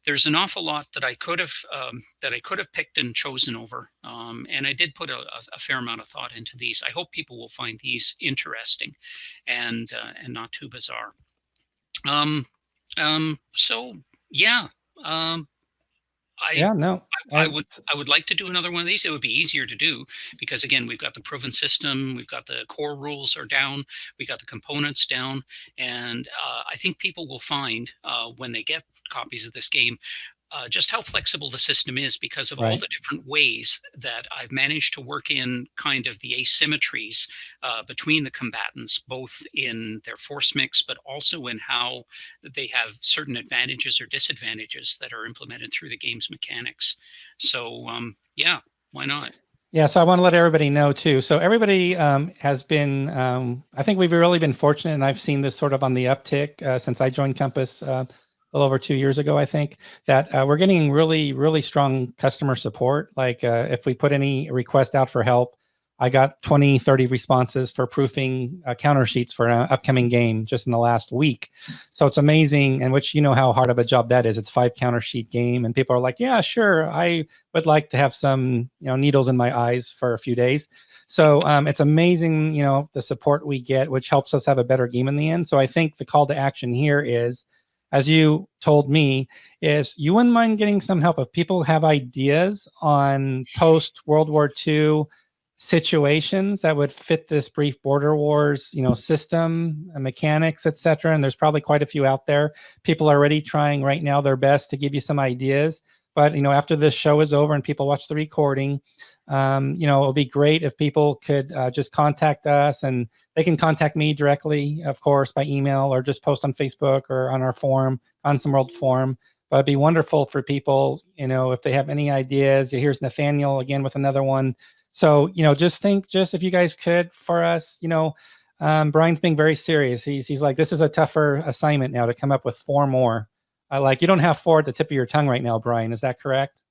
There's an awful lot that I could have picked and chosen over, and I did put a fair amount of thought into these. I hope people will find these interesting, and not too bizarre. So yeah. Yeah, no, I would like to do another one of these. It would be easier to do because again, we've got the proven system, we've got the core rules are down, we got the components down, and I think people will find when they get copies of this game just how flexible the system is because of all the different ways that I've managed to work in kind of the asymmetries between the combatants, both in their force mix, but also in how they have certain advantages or disadvantages that are implemented through the game's mechanics. So yeah, why not? Yeah, so I want to let everybody know too. So everybody has been, I think we've really been fortunate, and I've seen this sort of on the uptick since I joined Compass a little over 2 years ago, I think, that we're getting really, really strong customer support. Like if we put any request out for help, I got 20, 30 responses for proofing counter sheets for an upcoming game just in the last week. So it's amazing, and which you know how hard of a job that is. It's 5 counter sheet game, and people are like, yeah, sure, I would like to have some needles in my eyes for a few days. So it's amazing, the support we get, which helps us have a better game in the end. So I think the call to action here is, as you told me, is you wouldn't mind getting some help if people have ideas on post World War II situations that would fit this brief border wars, system and mechanics, etc. And there's probably quite a few out there. People are already trying right now their best to give you some ideas. But after this show is over and people watch the recording, it'll be great if people could just contact us, and they can contact me directly, of course, by email or just post on Facebook or on our forum, on some World forum. But it'd be wonderful for people, if they have any ideas. Here's Nathaniel again with another one. So, just if you guys could for us, Brian's being very serious. He's like, this is a tougher assignment now to come up with 4 more. You don't have 4 at the tip of your tongue right now, Brian. Is that correct?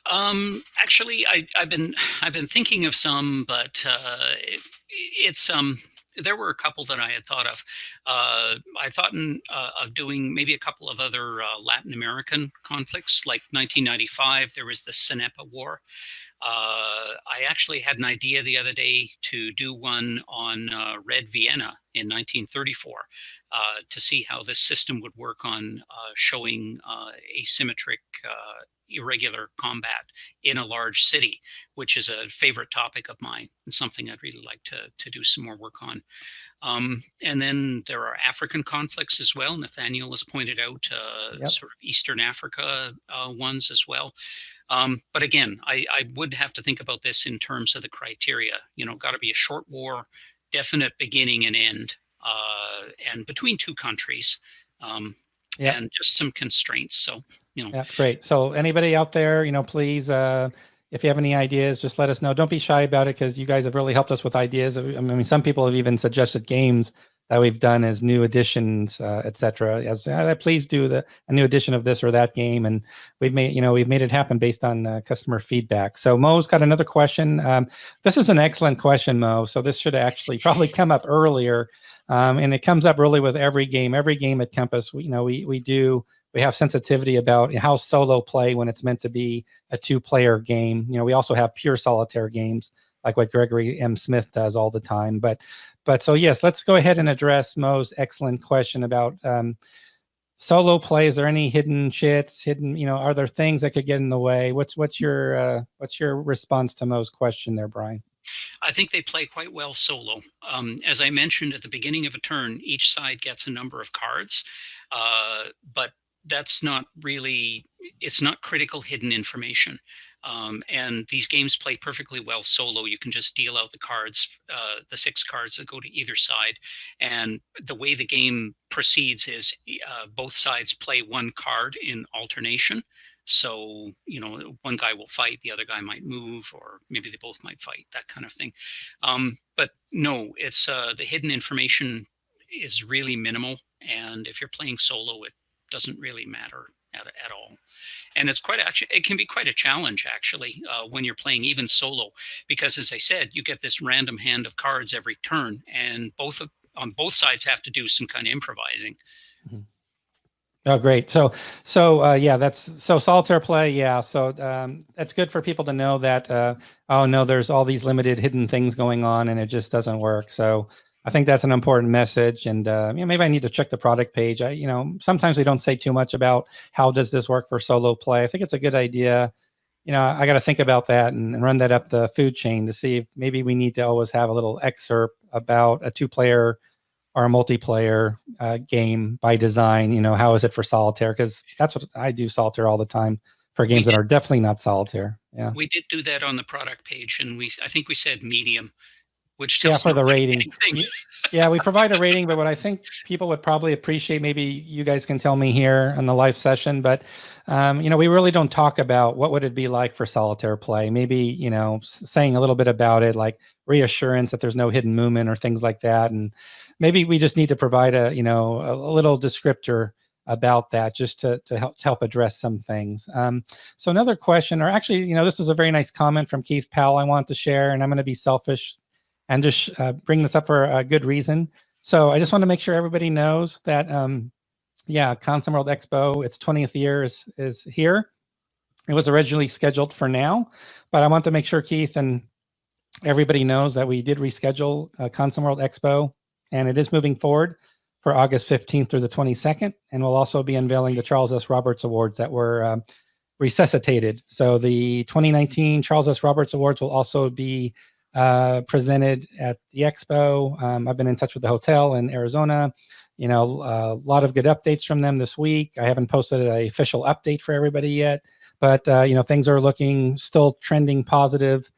Actually, I've been thinking of some, but there were a couple that I had thought of. I thought of doing maybe a couple of other Latin American conflicts, like 1995. There was the Cenepa War. I actually had an idea the other day to do one on Red Vienna in 1934 to see how this system would work on showing asymmetric, irregular combat in a large city, which is a favorite topic of mine and something I'd really like to do some more work on. And then there are African conflicts as well. Nathaniel has pointed out sort of Eastern Africa ones as well. But again, I would have to think about this in terms of the criteria. Got to be a short war, definite beginning and end, and between 2 countries, and just some constraints. So, Yeah, great. So anybody out there, please, if you have any ideas, just let us know. Don't be shy about it, because you guys have really helped us with ideas. I mean, some people have even suggested games that we've done as new editions, etc. As please do a new edition of this or that game, and we've made it happen based on customer feedback. So Mo's got another question. This is an excellent question, Mo. So this should actually probably come up earlier, and it comes up really with every game. Every game at Compass, we have sensitivity about how solo play when it's meant to be a 2-player game. We also have pure solitaire games like what Gregory M. Smith does all the time. But so yes, let's go ahead and address Mo's excellent question about solo play. Is there any hidden chits? Are there things that could get in the way? What's your response to Mo's question there, Brian? I think they play quite well solo. As I mentioned at the beginning of a turn, each side gets a number of cards, but that's not really, it's not critical hidden information. And these games play perfectly well solo. You can just deal out the cards, the 6 cards that go to either side. And the way the game proceeds is both sides play 1 card in alternation. So, one guy will fight, the other guy might move, or maybe they both might fight, that kind of thing. But no, it's the hidden information is really minimal. And if you're playing solo, it doesn't really matter at all. And it can be quite a challenge actually when you're playing even solo, because as I said, you get this random hand of cards every turn, and on both sides have to do some kind of improvising. Mm-hmm. Oh, great. So yeah, so solitaire play. Yeah. So that's good for people to know that, oh no, there's all these limited hidden things going on and it just doesn't work. So I think that's an important message. And maybe I need to check the product page. Sometimes we don't say too much about how does this work for solo play. I think it's a good idea. I got to think about that and run that up the food chain to see if maybe we need to always have a little excerpt about a 2-player or a multiplayer game by design. How is it for solitaire? Because that's what I do solitaire all the time for games that are definitely not solitaire. Yeah, we did do that on the product page, and I think we said medium, which tells for the rating. Yeah, we provide a rating, but what I think people would probably appreciate, maybe you guys can tell me here on the live session, but we really don't talk about what would it be like for solitaire play. Maybe saying a little bit about it, like reassurance that there's no hidden movement or things like that, and maybe we just need to provide a little descriptor about that just to help address some things. So another question, or actually, this was a very nice comment from Keith Powell I want to share, and I'm going to be selfish and just bring this up for a good reason. So I just want to make sure everybody knows that, Console World Expo, its 20th year is here. It was originally scheduled for now, but I want to make sure Keith and everybody knows that we did reschedule Console World Expo, and it is moving forward for August 15th through the 22nd. And we'll also be unveiling the Charles S. Roberts Awards that were resuscitated. So the 2019 Charles S. Roberts Awards will also be presented at the Expo. I've been in touch with the hotel in Arizona. A lot of good updates from them this week. I haven't posted an official update for everybody yet, but things are looking still trending positive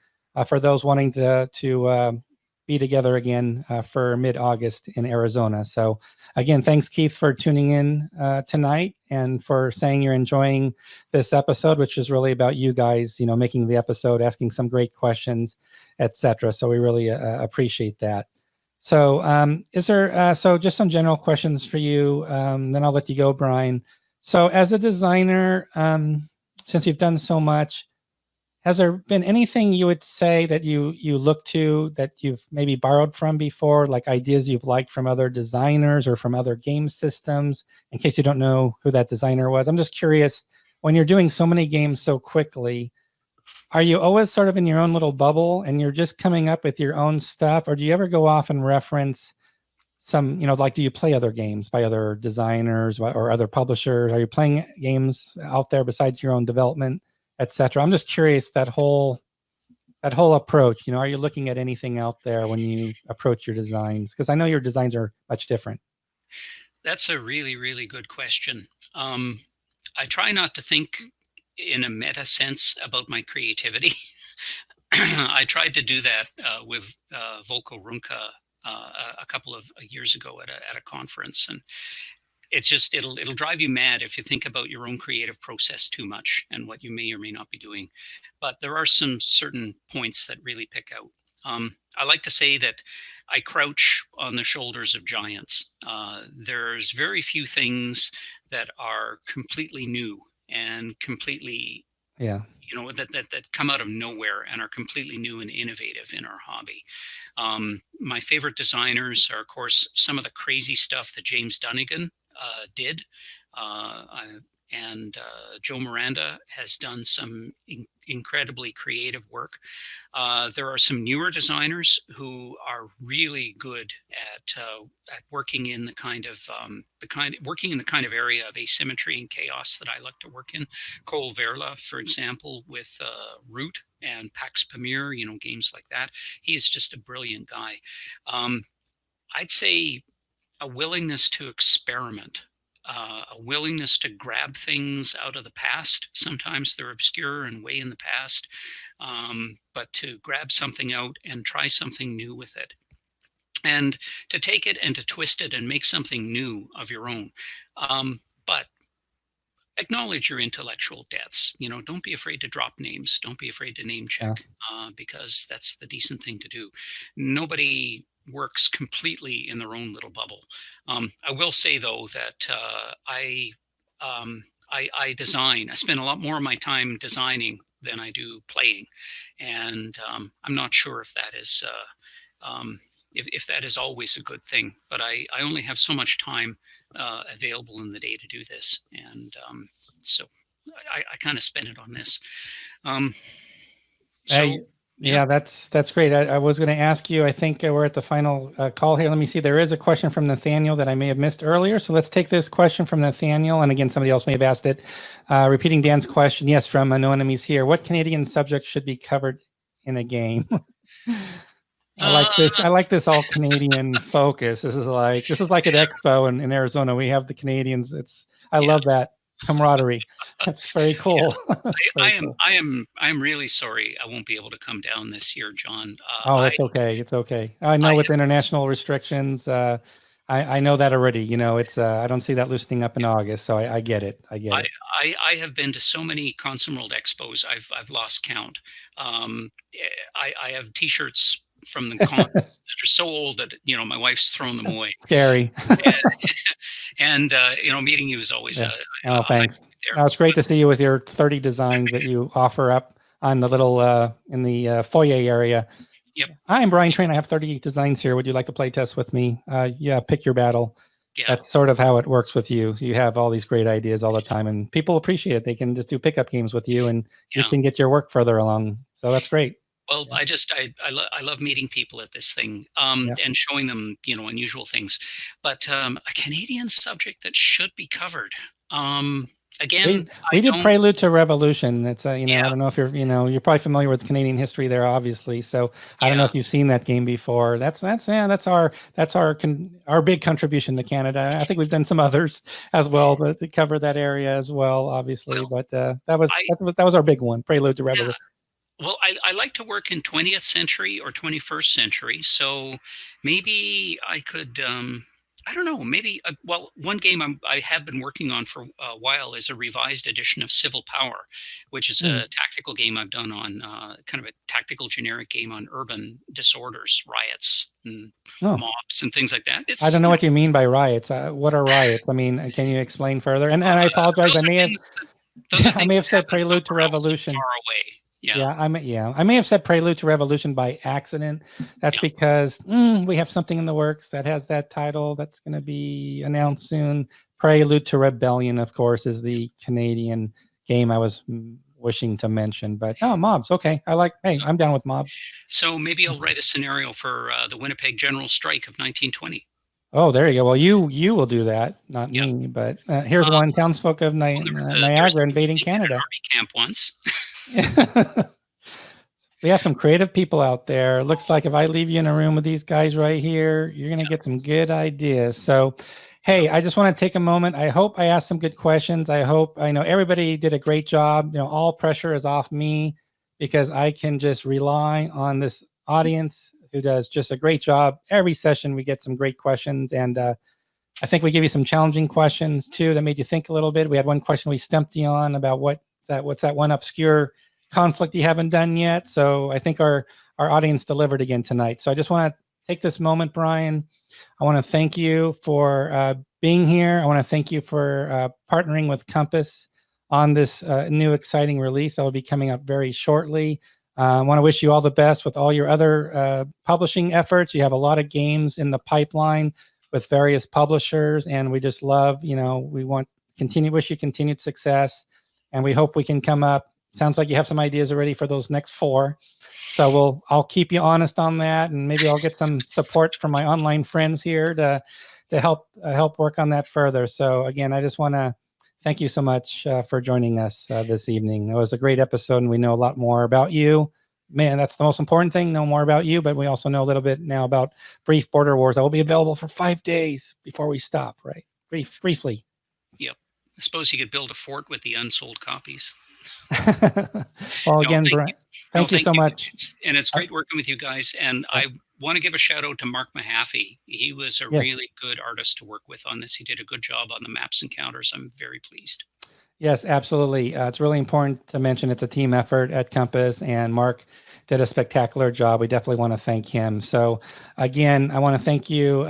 for those wanting to be together again for mid-August in Arizona. So again, thanks Keith for tuning in tonight and for saying you're enjoying this episode, which is really about you guys, making the episode, asking some great questions, etc. So we really appreciate that. So is there, so just some general questions for you, then I'll let you go, Brian. So as a designer, since you've done so much, has there been anything you would say that you look to that you've maybe borrowed from before, like ideas you've liked from other designers or from other game systems, in case you don't know who that designer was? I'm just curious, when you're doing so many games so quickly, are you always sort of in your own little bubble and you're just coming up with your own stuff? Or do you ever go off and reference some, like, do you play other games by other designers or other publishers? Are you playing games out there besides your own development, etc.? I'm just curious, that whole approach, are you looking at anything out there when you approach your designs? Because I know your designs are much different. That's a really, really good question. I try not to think in a meta sense about my creativity. I tried to do that with Volko Runka a couple of years ago at a conference, and it'll drive you mad if you think about your own creative process too much and what you may or may not be doing. But there are some certain points that really pick out. I like to say that I crouch on the shoulders of giants. There's very few things that are completely new and completely, that come out of nowhere and are completely new and innovative in our hobby. My favorite designers are, of course, some of the crazy stuff that James Dunnigan did. And Joe Miranda has done some incredibly creative work. There are some newer designers who are really good at working in the kind of area of asymmetry and chaos that I like to work in. Cole Verla, for example, with Root and Pax Pamir, games like that. He is just a brilliant guy. I'd say a willingness to experiment, a willingness to grab things out of the past. Sometimes they're obscure and way in the past, but to grab something out and try something new with it. And to take it and to twist it and make something new of your own. But acknowledge your intellectual debts. Don't be afraid to drop names. Don't be afraid to name check, because that's the decent thing to do. Nobody works completely in their own little bubble. I will say though that I design. I spend a lot more of my time designing than I do playing, and I'm not sure if that is if that is always a good thing. But I only have so much time available in the day to do this, and so I kind of spend it on this. Yeah, that's great. I was going to ask you, I think we're at the final call here. Let me see. There is a question from Nathaniel that I may have missed earlier. So let's take this question from Nathaniel. And again, somebody else may have asked it. Repeating Dan's question. Yes, from No Enemies Here. What Canadian subject should be covered in a game? I like this. I like this all Canadian focus. This is like at Expo in Arizona. We have the Canadians. I love that camaraderie. That's very cool. I'm really sorry I won't be able to come down this year, John. That's okay. It's okay. I know with international restrictions, I know that already. It's I don't see that loosening up in August, so I get it. I have been to so many Console World Expos, I've lost count. I have T-shirts from the cons that are so old that my wife's thrown them away. Scary. And meeting you is always thanks. It's great to see you with your 30 designs that you offer up on the little in the foyer area. Yep. Hi, I'm Brian Train. I have 30 designs here. Would you like to play test with me? Yeah, pick your battle. Yeah. That's sort of how it works with you. You have all these great ideas all the time, and people appreciate it. They can just do pickup games with you, and you can get your work further along. So that's great. Well, I love meeting people at this thing, and showing them, unusual things. But a Canadian subject that should be covered. Again, we did Prelude to Revolution. It's I don't know if you're probably familiar with Canadian history there, obviously. So I don't know if you've seen that game before. That's our big contribution to Canada. I think we've done some others as well to cover that area as well, obviously. But that was our big one, Prelude to Revolution. Well, I like to work in 20th century or 21st century. So maybe I could, I don't know, maybe, one game I have been working on for a while is a revised edition of Civil Power, which is a tactical game I've done on kind of a tactical generic game on urban disorders, riots, and mobs and things like that. I don't know what you mean by riots. What are riots? I mean, can you explain further? And I apologize. I may have said Prelude to Revolution. Far away. Yeah, I may have said Prelude to Revolution by accident. That's because we have something in the works that has that title that's going to be announced soon. Prelude to Rebellion, of course, is the Canadian game I was wishing to mention. But mobs, okay. I'm down with mobs. So maybe I'll write a scenario for the Winnipeg General Strike of 1920. Oh, there you go. Well, you will do that, not me. But here's one: townsfolk of Niagara invading Canada. Army camp once. We have some creative people out there. Looks like if I leave you in a room with these guys right here, you're going to get some good ideas. So, hey, I just want to take a moment. I hope I asked some good questions. I know everybody did a great job. All pressure is off me because I can just rely on this audience who does just a great job. Every session we get some great questions, and I think we give you some challenging questions too that made you think a little bit. We had one question we stumped you on about what's that one obscure conflict you haven't done yet. So I think our audience delivered again tonight. So I just want to take this moment, Brian. I want to thank you for being here. I want to thank you for partnering with Compass on this new exciting release that will be coming up very shortly. I want to wish you all the best with all your other publishing efforts. You have a lot of games in the pipeline with various publishers, and we just love, we wish you continued success. And we hope we can come up sounds like you have some ideas already for those next 4. So I'll keep you honest on that, and maybe I'll get some support from my online friends here to help work on that further. So again, I just want to thank you so much for joining us this evening. It was a great episode, and we know a lot more about you. Man, that's the most important thing, know more about you, but we also know a little bit now about Brief Border Wars. I will be available for 5 days before we stop, right? Briefly. Yep. I suppose you could build a fort with the unsold copies. Well, again, thank you so much. And it's great working with you guys. And I want to give a shout out to Mark Mahaffey. He was a really good artist to work with on this. He did a good job on the maps and counters. I'm very pleased. Yes, absolutely. It's really important to mention it's a team effort at Compass, and Mark did a spectacular job. We definitely want to thank him. So again, I want to thank you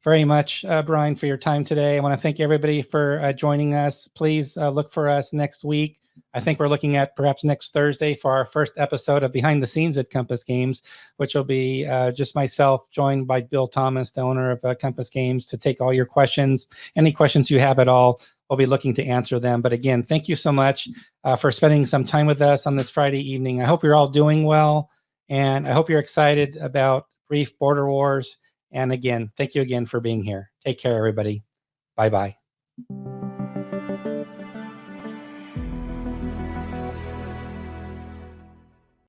very much, Brian, for your time today. I want to thank everybody for joining us. Please look for us next week. I think we're looking at perhaps next Thursday for our first episode of Behind the Scenes at Compass Games, which will be just myself, joined by Bill Thomas, the owner of Compass Games, to take all your questions. Any questions you have at all, we'll be looking to answer them. But again, thank you so much for spending some time with us on this Friday evening. I hope you're all doing well, and I hope you're excited about Brief Border Wars. And again, thank you again for being here. Take care, everybody. Bye-bye.